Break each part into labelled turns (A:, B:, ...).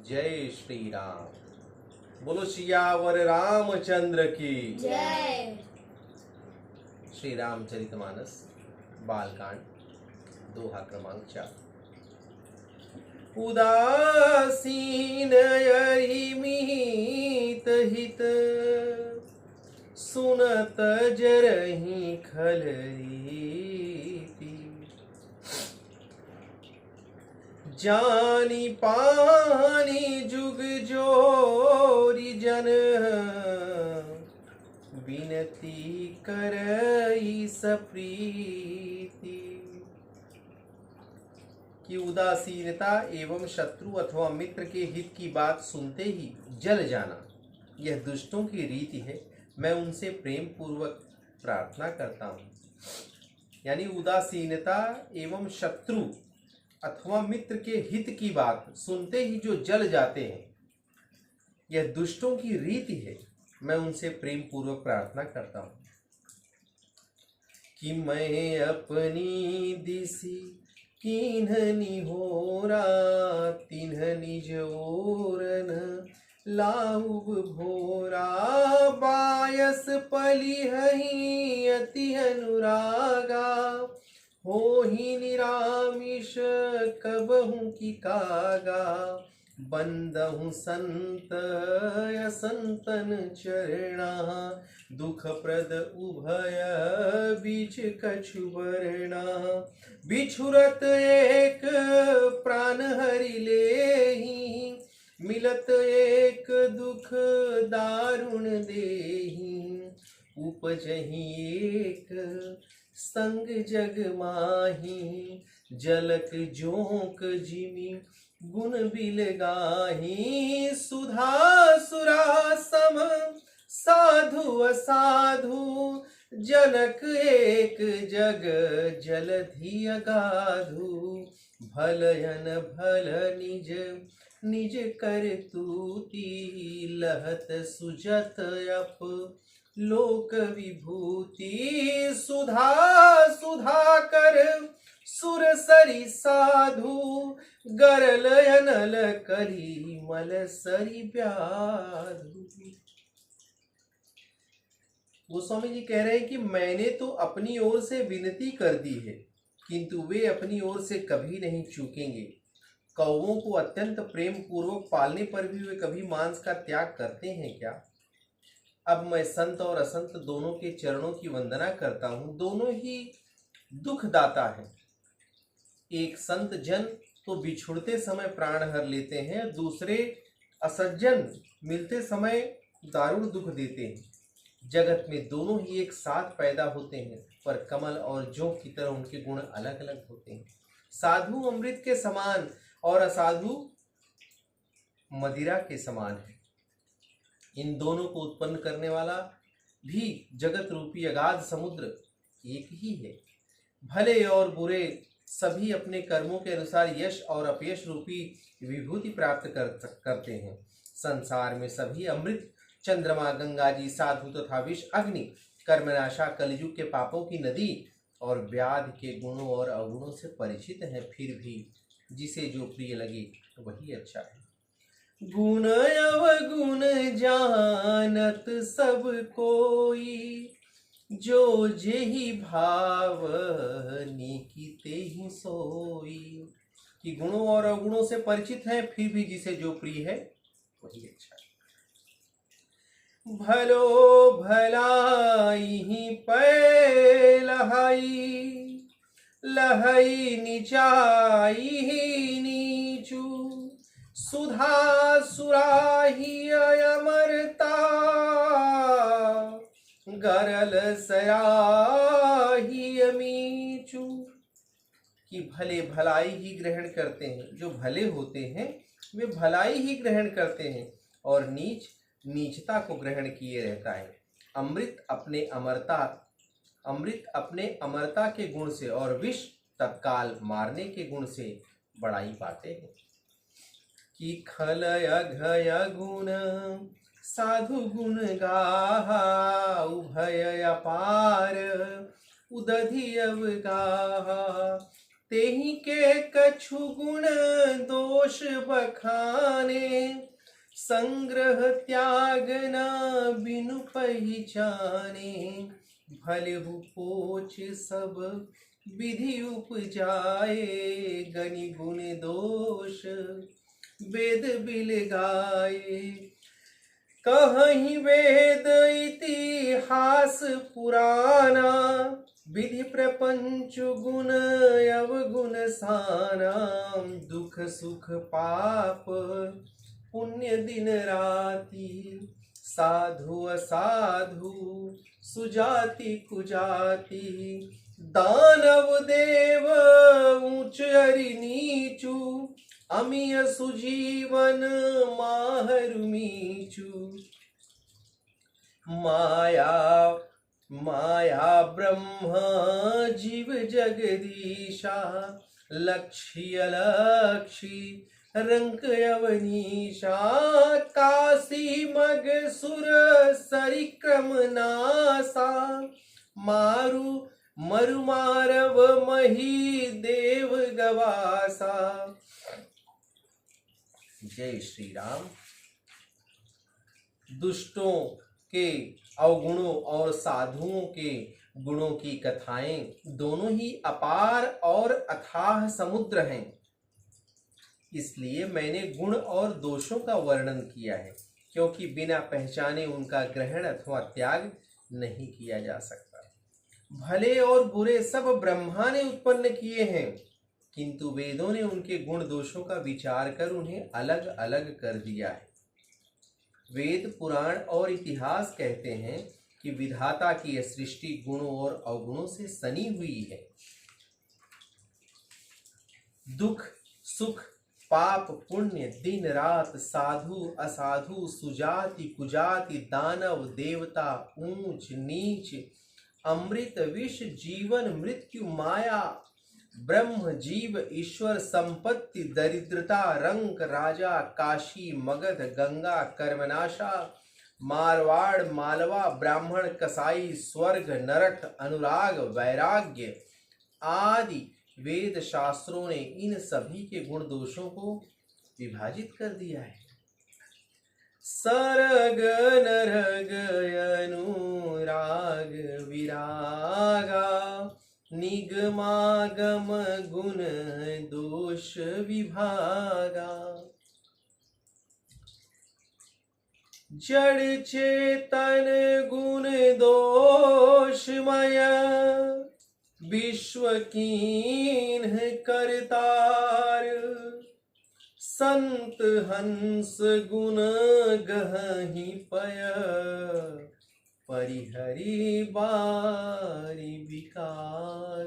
A: जय श्री राम। बोलो सियावर रामचंद्र की
B: जय।
A: श्री रामचरितमानस बालकांड दोहा क्रमांक 4। उदासीन अरिमित हित सुनत जरहि खलरीति जानी पानी जुग जोरी जन विनती करई सप्रीति। कि उदासीनता एवं शत्रु अथवा मित्र के हित की बात सुनते ही जल जाना यह दुष्टों की रीति है। मैं उनसे प्रेम पूर्वक प्रार्थना करता हूँ। यानी उदासीनता एवं शत्रु अथवा मित्र के हित की बात सुनते ही जो जल जाते हैं यह दुष्टों की रीति है। मैं उनसे प्रेम पूर्वक प्रार्थना करता हूँ। कि मैं अपनी दिसी किन्हनि होरा तिन्ह निज ओरन लाउब भोरा बायस पलिहहि अति अनुरागा होहि निरामिष कबहु की कागा बंदहु संत असंतन चरणा दुख प्रद उभय बीच कछु वर्णा बिछुरत एक प्राण हरि लेहि मिलत एक दुख दारुण देहि उपजहि एक संग जग माही जलक जोंक जिमि गुण बिल गाही सुधा सुरा सम साधु असाधु जनक एक जग जलधि अगाधु भलयन भल निज निज कर तूती लहत सुजत अप लोक विभूति सुधा सुधा कर सुर सरी साधु गरल अनल करी मल सरी व्याधु। गोस्वामी जी कह रहे हैं कि मैंने तो अपनी ओर से विनती कर दी है किंतु वे अपनी ओर से कभी नहीं चूकेंगे। कौवों को अत्यंत प्रेम पूर्वक पालने पर भी वे कभी मांस का त्याग करते हैं क्या। अब मैं संत और असंत दोनों के चरणों की वंदना करता हूँ। दोनों ही दुखदाता हैं। एक संत जन तो बिछुड़ते समय प्राण हर लेते हैं, दूसरे असज्जन मिलते समय दारुण दुख देते हैं। जगत में दोनों ही एक साथ पैदा होते हैं पर कमल और जोंक की तरह उनके गुण अलग अलग होते हैं। साधु अमृत के समान और असाधु मदिरा के समान है। इन दोनों को उत्पन्न करने वाला भी जगत रूपी अगाध समुद्र एक ही है। भले और बुरे सभी अपने कर्मों के अनुसार यश और अपयश रूपी विभूति प्राप्त करते हैं। संसार में सभी अमृत चंद्रमा गंगा जी साधु तथा विष अग्नि कर्मनाशा कलयुग के पापों की नदी और व्याध के गुणों और अवगुणों से परिचित हैं। फिर भी जिसे जो प्रिय लगे वही अच्छा है। गुण अवगुण जानत सब कोई जो जेहि भाव नीकी तेहि सोई। कि गुणों और अवगुणों से परिचित है फिर भी जिसे जो प्रिय है वही अच्छा है। भलो भलाई पै लहाई लहई निचाई नीचू सुधा सुराही अमरता गरल सराही अमीचू। कि भले भलाई ही ग्रहण करते हैं। जो भले होते हैं वे भलाई ही ग्रहण करते हैं और नीच नीचता को ग्रहण किए रहता है। अमृत अपने अमरता के गुण से और विष तत्काल मारने के गुण से बड़ाई पाते हैं। कि खलय घय गुण साधु गुण गाहा उभय अपार उदधि अवगाहा तेहि के कछु गुण दोष बखाने, संग्रह त्याग न बिनु पहिचाने, भलेहु पोछ सब विधि उपजाए, गनि गुण दोष वेद बिल गाए। कहीं वेद इतिहास पुराना, विधि प्रपंच गुण अवगुण साना, दुख सुख पाप पुण्य दिन राति, साधु असाधु सुजाति कुजाति, दानव देव ऊंच अरि नीचू, अमीय सुजीवन माहरु मीचू। माया माया ब्रह्म जीव जगदीशा, लक्ष्य लक्षी रंक अवनीशा, काशी मग सुर सरिक्रम नासा, मारु मरु मारव मही देव गवासा। जय श्री राम। दुष्टों के अवगुणों और साधुओं के गुणों की कथाएं दोनों ही अपार और अथाह समुद्र हैं। इसलिए मैंने गुण और दोषों का वर्णन किया है, क्योंकि बिना पहचाने उनका ग्रहण अथवा त्याग नहीं किया जा सकता। भले और बुरे सब ब्रह्मा ने उत्पन्न किए हैं, किंतु वेदों ने उनके गुण दोषों का विचार कर उन्हें अलग अलग कर दिया है। वेद पुराण और इतिहास कहते हैं कि विधाता की यह सृष्टि गुणों और अवगुणों से सनी हुई है। दुख सुख पाप पुण्य दिन रात साधु असाधु सुजाति कुजाति दानव देवता ऊंच नीच अमृत विष जीवन मृत्यु माया ब्रह्म जीव ईश्वर संपत्ति दरिद्रता रंक राजा काशी मगध गंगा कर्मनाशा मारवाड़ मालवा ब्राह्मण कसाई स्वर्ग नरक अनुराग वैराग्य आदि वेद शास्त्रों ने इन सभी के गुण दोषों को विभाजित कर दिया है। सरग नरग अनुराग विरागा निगमागम गुण दोष विभागा। जड़ चेतन गुण दोषमय विश्व कीन्ह करतार संत हंस गुण गहि पय परिहरि बारी विकार।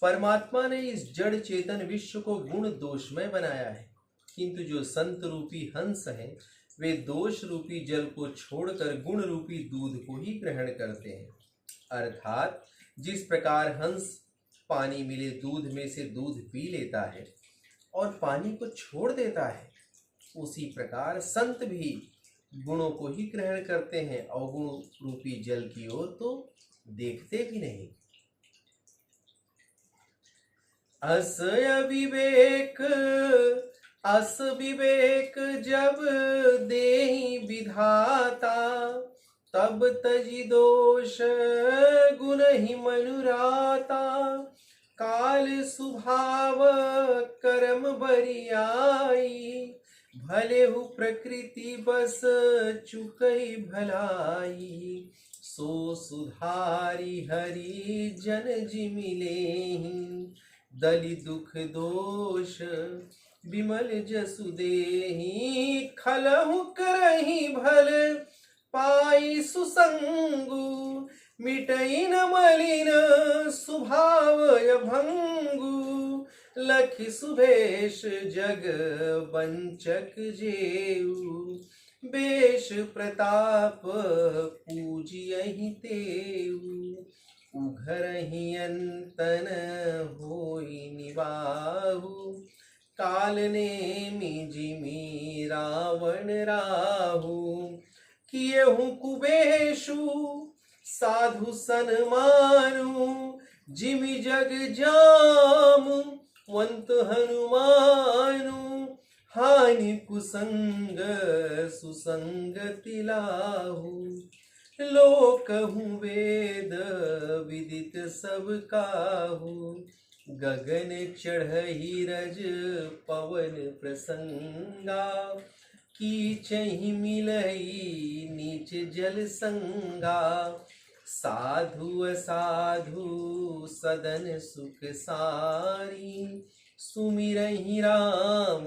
A: परमात्मा ने इस जड़ चेतन विश्व को गुण दोषमय बनाया है, किंतु जो संत रूपी हंस हैं वे दोष रूपी जल को छोड़कर गुण रूपी दूध को ही ग्रहण करते हैं। अर्थात जिस प्रकार हंस पानी मिले दूध में से दूध पी लेता है और पानी को छोड़ देता है, उसी प्रकार संत भी गुणों को ही ग्रहण करते हैं, अवगुण रूपी जल की ओर तो देखते भी नहीं। अस विवेक जब देहि विधाता तब तजि दोष गुण ही मनुराता। काल सुभाव कर्म बरियाई भले हु प्रकृति बस चुकई भलाई। सो सुधारी हरि जन जिमिलेहि दलि दुख दोष विमल जसु देहि। खलहु करहि भल पाई सुसंगु मिटई न मलिन स्वभावय भंगु। लखि सुभेश जग वंचक जेऊ बेश प्रताप पूजियहि तेऊ। उघरहि अंतन होई निबाहु काल नेमि जिमि रावण राहु। किएहु कुबेशु साधु सन्मानु जिमि जग जाम वंत हनुमानु, हानि कुसंग सुसंगति लाहु। लोकहु वेद विदित सब काहू, गगन चढ़ही रज पवन प्रसंगा। कीचहि मिलई नीच जल संगा, साधु असाधु सदन सुख सारी। सुमिरहि राम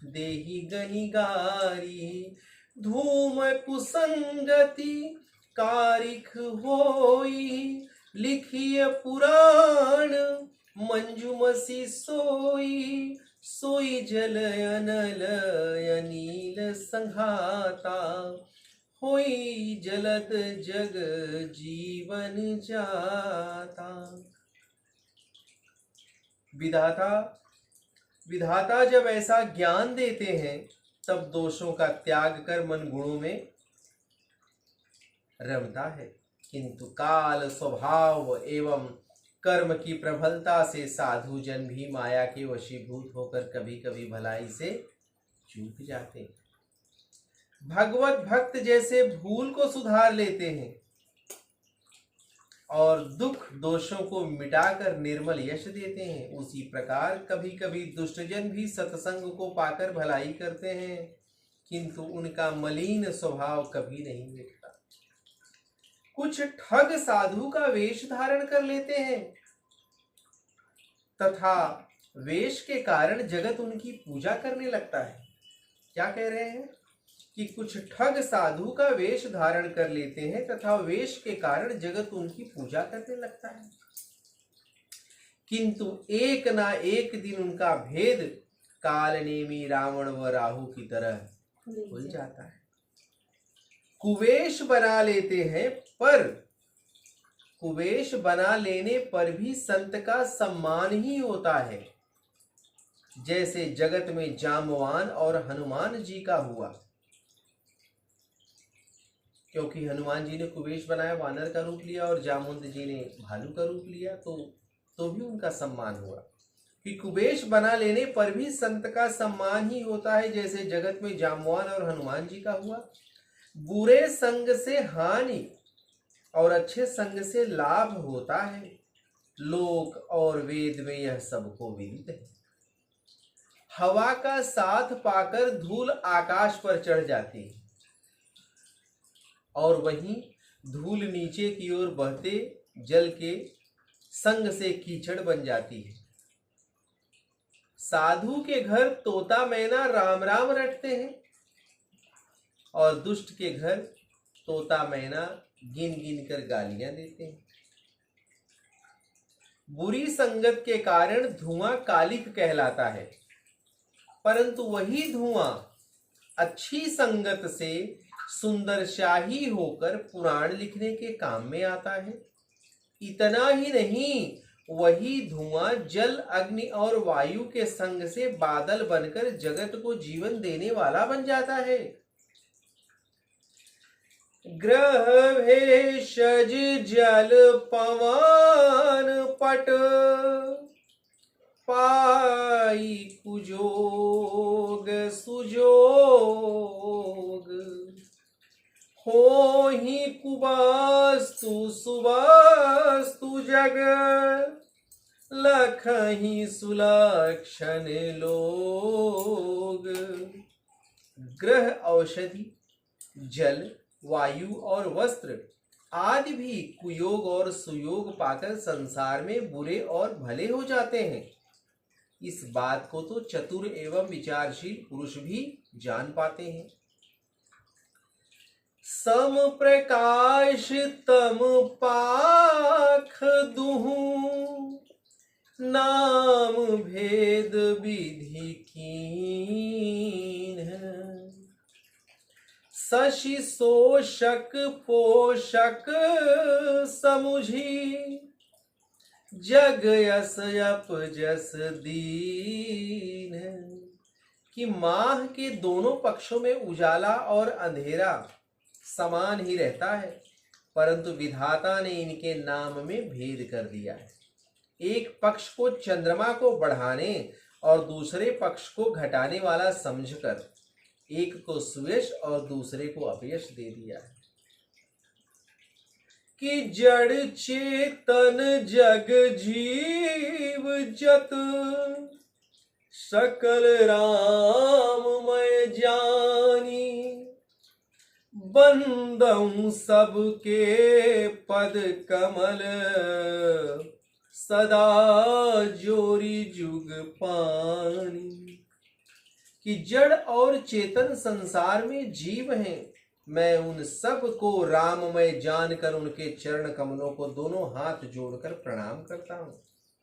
A: देहि गनिगारी, धूम कुसंगति कारिख होई। लिखिय पुराण मंजुमसी सोई, सोई जल अनल अनील संघाता। होई जलद जग जीवन जाता। विधाता जब ऐसा ज्ञान देते हैं तब दोषों का त्याग कर मन गुणों में रमता है, किंतु काल स्वभाव एवं कर्म की प्रबलता से साधु जन भी माया के वशीभूत होकर कभी कभी भलाई से चूक जाते हैं। भगवत भक्त जैसे भूल को सुधार लेते हैं और दुख दोषों को मिटाकर निर्मल यश देते हैं, उसी प्रकार कभी कभी दुष्टजन भी सत्संग को पाकर भलाई करते हैं, किंतु उनका मलिन स्वभाव कभी नहीं मिटता। कुछ ठग साधु का वेश धारण कर लेते हैं तथा वेश के कारण जगत उनकी पूजा करने लगता है। क्या कह रहे हैं कि कुछ ठग साधु का वेश धारण कर लेते हैं तथा वेश के कारण जगत उनकी पूजा करने लगता है, किंतु एक ना एक दिन उनका भेद कालनेमी रावण व राहु की तरह खुल जाता है। कुवेश बना लेते हैं, पर कुवेश बना लेने पर भी संत का सम्मान ही होता है, जैसे जगत में जाम्बवान और हनुमान जी का हुआ। क्योंकि हनुमान जी ने कुवेश बनाया, वानर का रूप लिया, और जामुंद जी ने भालू का रूप लिया, तो भी उनका सम्मान हुआ। कि कुवेश बना लेने पर भी संत का सम्मान ही होता है, जैसे जगत में जाम्बवान और हनुमान जी का हुआ। बुरे संग से हानि और अच्छे संग से लाभ होता है, लोक और वेद में यह सबको विदित है। हवा का साथ पाकर धूल आकाश पर चढ़ जाती है और वहीं धूल नीचे की ओर बहते जल के संग से कीचड़ बन जाती है। साधु के घर तोता मैना राम राम रटते हैं और दुष्ट के घर तोता मैना गिन गिन कर गालियां देते हैं। बुरी संगत के कारण धुआं कालिक कहलाता है, परंतु वही धुआं अच्छी संगत से सुंदर शाही होकर पुराण लिखने के काम में आता है। इतना ही नहीं, वही धुआं जल अग्नि और वायु के संग से बादल बनकर जगत को जीवन देने वाला बन जाता है। ग्रह भेषज जल पवन पट, पाई कुजोग सुजोग। होहि कुवास्तु सुवास्तु जग, लखहि सुलक्षण लोग। ग्रह औषधि, जल, वायु और वस्त्र आदि भी कुयोग और सुयोग पाकर संसार में बुरे और भले हो जाते हैं। इस बात को तो चतुर एवं विचारशील पुरुष भी जान पाते हैं। सम प्रकाश तम पाख दुहु, नाम भेद विधि कीन। शशि शोषक पोषक समुझी, जग यस अपजस दीन। कि माह के दोनों पक्षों में उजाला और अंधेरा समान ही रहता है, परंतु विधाता ने इनके नाम में भेद कर दिया है। एक पक्ष को चंद्रमा को बढ़ाने और दूसरे पक्ष को घटाने वाला समझकर एक को सुयश और दूसरे को अपयश दे दिया है कि जड़ चेतन जग जीव जत सकल राममय जानी बंदऊं सबके पद कमल सदा जोरी जुग पानी। कि जड़ और चेतन संसार में जीव हैं, मैं उन सब को राममय जानकर उनके चरण कमलों को दोनों हाथ जोड़कर प्रणाम करता हूं।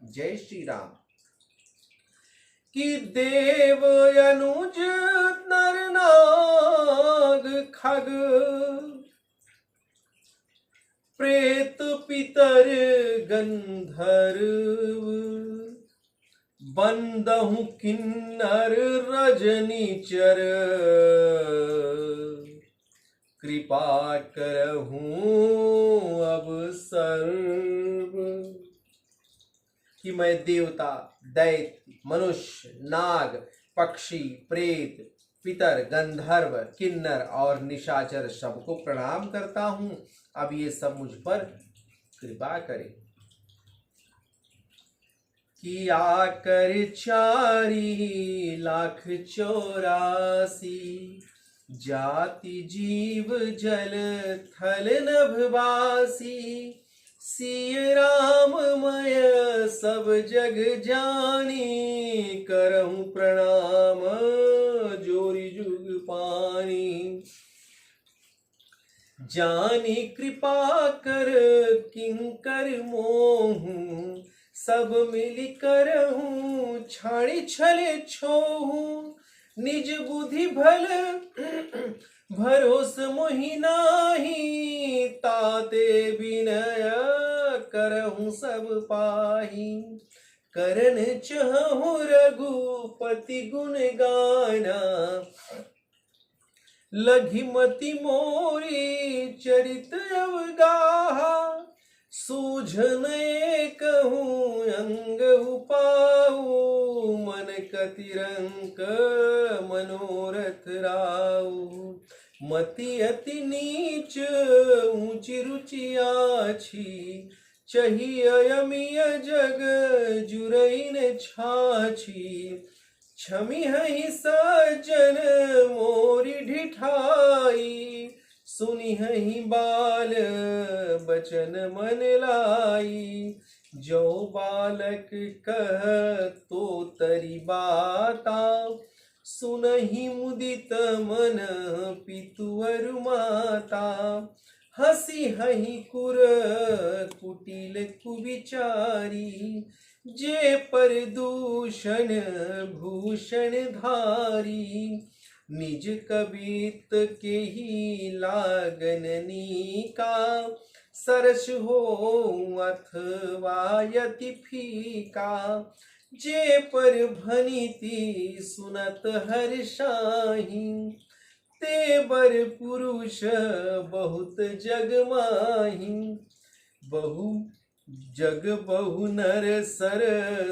A: जय श्री राम। कि देव अनुज नर नाग खग प्रेत पितर गंधर्व बंदहु किन्नर रजनीचर कृपा करहूं अब सर्व। कि मैं देवता, दैत्य, मनुष्य, नाग, पक्षी, प्रेत, पितर, गंधर्व, किन्नर और निशाचर सबको प्रणाम करता हूं। अब ये सब मुझ पर कृपा करें। कि आकर 4,84,00,000 जाति जीव जल थल नभवासी सिय राममय सब जग जानी करहूं प्रणाम जोरी जुग पानी। जानी कृपा कर किंकर मोहू सब मिली करहूं छाणी छले छोहूं निज बुद्धि भल भरोस मोहि नाही ताते विनय करहूं सब पाही। करन चहु रघुपति गुण गाना लघिमति मोरी चरित अवगाहा सूझन कहूँ अंग पाऊ मन कतिरंक मनोरथ राऊ। मति अति नीच ऊंची रुचि आछी चाहिए अयमिय जग जुरैन छाछी। क्षमी हई सज्जन मोरी ढिठाई सुनी हई बाल बचन मन लाई। जो बालक कह तो तरी बाता सुनहि मुदित मन पितुअर माता। हसी हही कुर कुटिल कुविचारी जे पर दूषण भूषण धारी। निज कबित के ही लागननी का सरस हो अथवा यति फीका। जे पर भनीति सुनत हर्षाही ते बर पुरुष बहुत जग माही। बहु जग बहु नर सर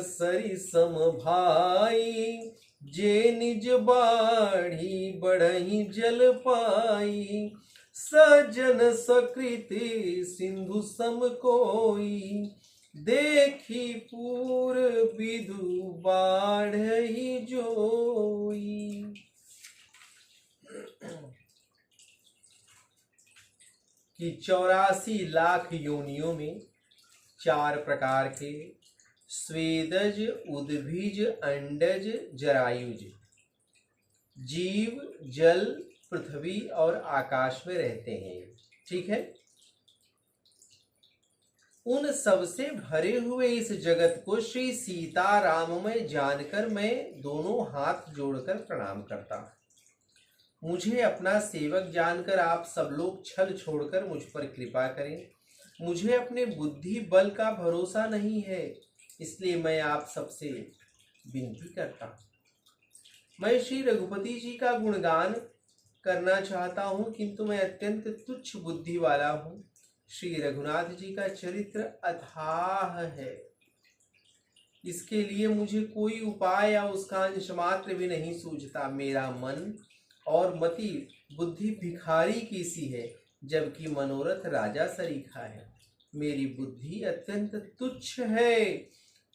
A: सरि सम भाई जे निज बाढ़ी बढ़ही जल पाई। सजन सकृति सिंधु सम कोई देखी पूर विदु बाढ़ ही जोई। कि 84 लाख योनियों में 4 प्रकार के स्वेदज उद्भिज अंडज जरायुज जीव जल पृथ्वी और आकाश में रहते हैं। ठीक है। उन सबसे भरे हुए इस जगत को श्री सीता राममय जानकर मैं दोनों हाथ जोड़कर प्रणाम करता हूं। मुझे अपना सेवक जानकर आप सब लोग छल छोड़कर मुझ पर कृपा करें। मुझे अपने बुद्धि बल का भरोसा नहीं है, इसलिए मैं आप सबसे विनती करता हूं। मैं श्री रघुपति जी का गुणगान करना चाहता हूं, किंतु मैं अत्यंत तुच्छ बुद्धि वाला हूं। श्री रघुनाथ जी का चरित्र अथाह है। इसके लिए मुझे कोई उपाय या उसका अंश मात्र भी नहीं सूझता। मेरा मन और मति बुद्धि भिखारी की सी है, जबकि मनोरथ राजा सरीखा है। मेरी बुद्धि अत्यंत तुच्छ है,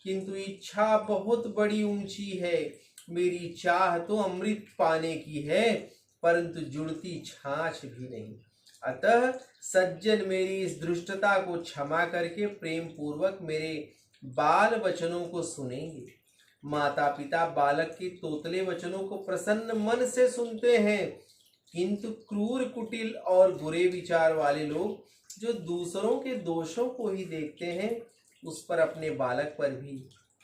A: किंतु इच्छा बहुत बड़ी ऊंची है। मेरी चाह तो अमृत पाने की है, परंतु जुड़ती छाछ भी नहीं। अतः सज्जन मेरी इस दुष्टता को क्षमा करके प्रेम पूर्वक मेरे बाल वचनों को सुनेंगे। माता पिता बालक के तोतले वचनों को प्रसन्न मन से सुनते हैं, किंतु क्रूर कुटिल और बुरे विचार वाले लोग जो दूसरों के दोषों को ही देखते हैं, उस पर अपने बालक पर भी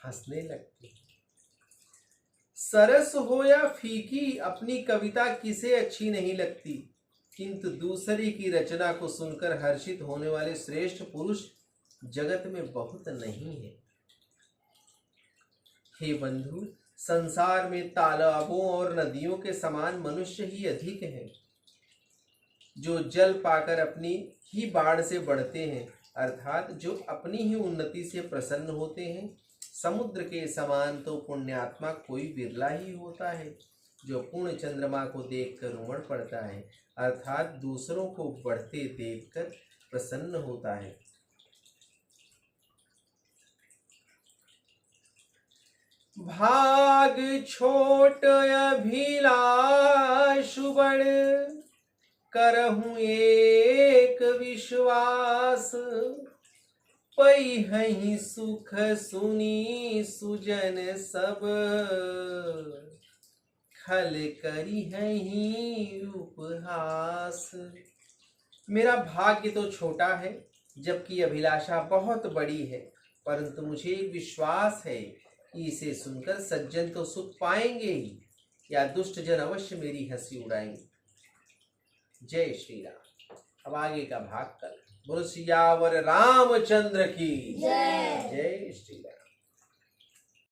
A: हंसने लगते हैं। सरस हो या फीकी, अपनी कविता किसे अच्छी नहीं लगती, किंतु दूसरे की रचना को सुनकर हर्षित होने वाले श्रेष्ठ पुरुष जगत में बहुत नहीं है। हे बंधु, संसार में तालाबों और नदियों के समान मनुष्य ही अधिक हैं, जो जल पाकर अपनी ही बाढ़ से बढ़ते हैं, अर्थात जो अपनी ही उन्नति से प्रसन्न होते हैं। समुद्र के समान तो पुण्यात्मा कोई बिरला ही होता है, जो पूर्ण चंद्रमा को देखकर उमड़ पड़ता है, अर्थात दूसरों को बढ़ते देखकर प्रसन्न होता है। भाग छोट अभिलाष बड़, करहूं एक विश्वास। पई हहीं सुख सुनी सुजन सब, खल करी हहीं उपहास। मेरा भाग्य तो छोटा है, जबकि अभिलाषा बहुत बड़ी है, परंतु मुझे एक विश्वास है कि इसे सुनकर सज्जन तो सुख पाएंगे ही, या दुष्ट जन अवश्य मेरी हंसी उड़ाएंगे। जय श्री राम। अब आगे का भाग कल। बोलो सियावर रामचंद्र की जय। जय श्री राम।